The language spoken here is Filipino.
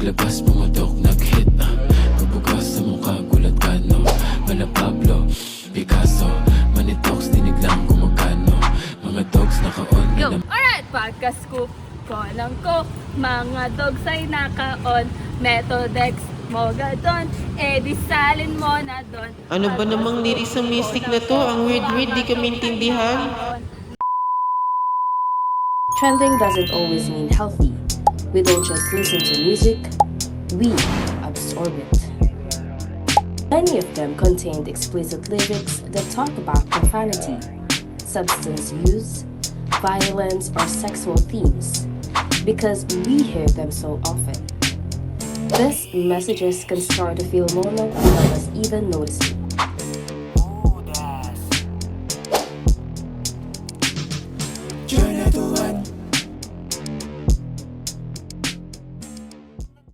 Paglabas pumatok nag-hit Pagbukas sa mukha gulat ka no Mala Pablo, Picasso Manitox dinig lang gumagano Mga dogs naka-on Go! Alright! Pagka-scoop ko lang ko mga dogs ay naka-on Metodex mo gadon di salin mo na don. Ano ba namang lyrics sa music na to? Ang weird-weird, di kami intindihan. Trending doesn't always mean healthy. We don't just listen to music, we absorb it. Many of them contained explicit lyrics that talk about profanity, substance use, violence, or sexual themes, because we hear them so often. These messages can start to feel normal without us even noticing.